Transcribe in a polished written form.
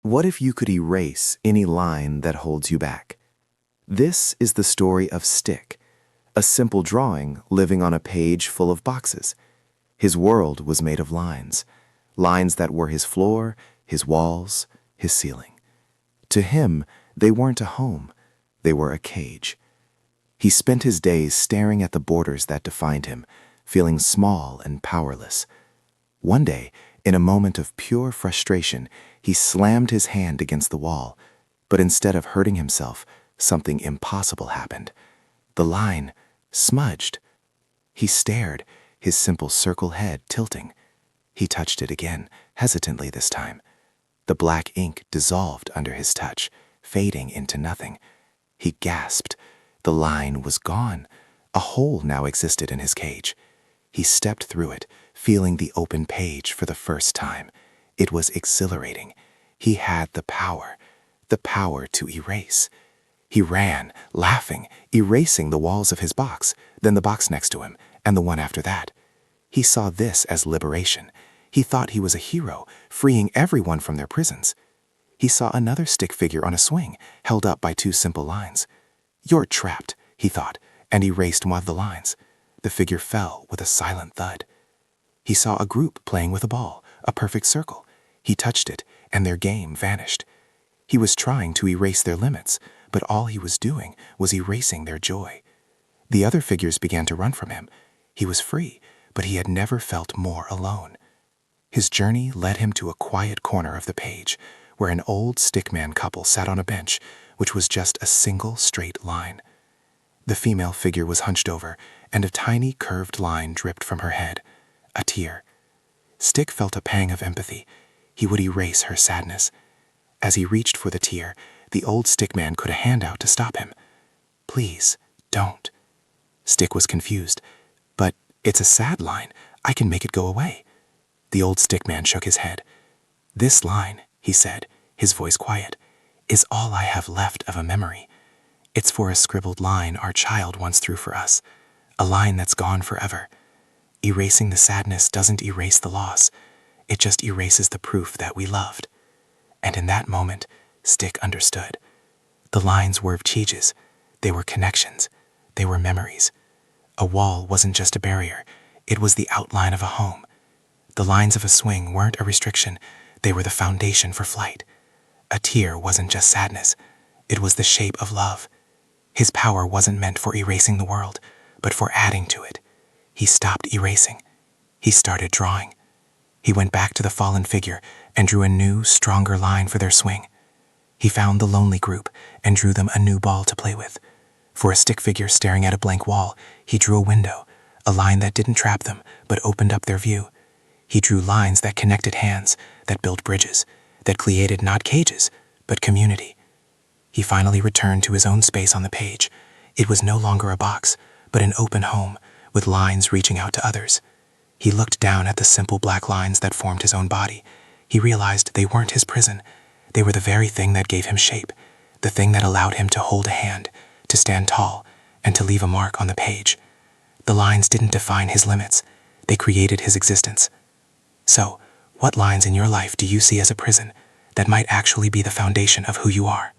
What if you could erase any line that holds you back? This is the story of Stick, a simple drawing living on a page full of boxes. His world was made of lines, lines that were his floor, his walls, his ceiling. To him, they weren't a home, they were a cage. He spent his days staring at the borders that defined him, feeling small and powerless. One day, in a moment of pure frustration, he slammed his hand against the wall, but instead of hurting himself, something impossible happened. The line smudged. He stared, his simple circle head tilting. He touched it again, hesitantly this time. The black ink dissolved under his touch, fading into nothing. He gasped. The line was gone. A hole now existed in his cage. He stepped through it, feeling the open page for the first time. It was exhilarating. He had the power to erase. He ran, laughing, erasing the walls of his box, then the box next to him, and the one after that. He saw this as liberation. He thought he was a hero, freeing everyone from their prisons. He saw another stick figure on a swing, held up by two simple lines. "You're trapped," he thought, and erased one of the lines. The figure fell with a silent thud. He saw a group playing with a ball, a perfect circle. He touched it, and their game vanished. He was trying to erase their limits, but all he was doing was erasing their joy. The other figures began to run from him. He was free, but he had never felt more alone. His journey led him to a quiet corner of the page, where an old stickman couple sat on a bench, which was just a single straight line. The female figure was hunched over, and a tiny curved line dripped from her head, a tear. Stick felt a pang of empathy. He would erase her sadness. As he reached for the tear, the old stickman put a hand out to stop him. "Please, don't." Stick was confused. "But it's a sad line. I can make it go away." The old stickman shook his head. "This line," he said, his voice quiet, "is all I have left of a memory. It's for a scribbled line our child once threw for us, a line that's gone forever. Erasing the sadness doesn't erase the loss. It just erases the proof that we loved." And in that moment, Stick understood. The lines were cages. They were connections. They were memories. A wall wasn't just a barrier. It was the outline of a home. The lines of a swing weren't a restriction. They were the foundation for flight. A tear wasn't just sadness. It was the shape of love. His power wasn't meant for erasing the world, but for adding to it. He stopped erasing. He started drawing. He went back to the fallen figure and drew a new, stronger line for their swing. He found the lonely group and drew them a new ball to play with. For a stick figure staring at a blank wall, he drew a window, a line that didn't trap them, but opened up their view. He drew lines that connected hands, that built bridges, that created not cages, but community. He finally returned to his own space on the page. It was no longer a box, but an open home, with lines reaching out to others. He looked down at the simple black lines that formed his own body. He realized they weren't his prison. They were the very thing that gave him shape, the thing that allowed him to hold a hand, to stand tall, and to leave a mark on the page. The lines didn't define his limits. They created his existence. So, what lines in your life do you see as a prison that might actually be the foundation of who you are?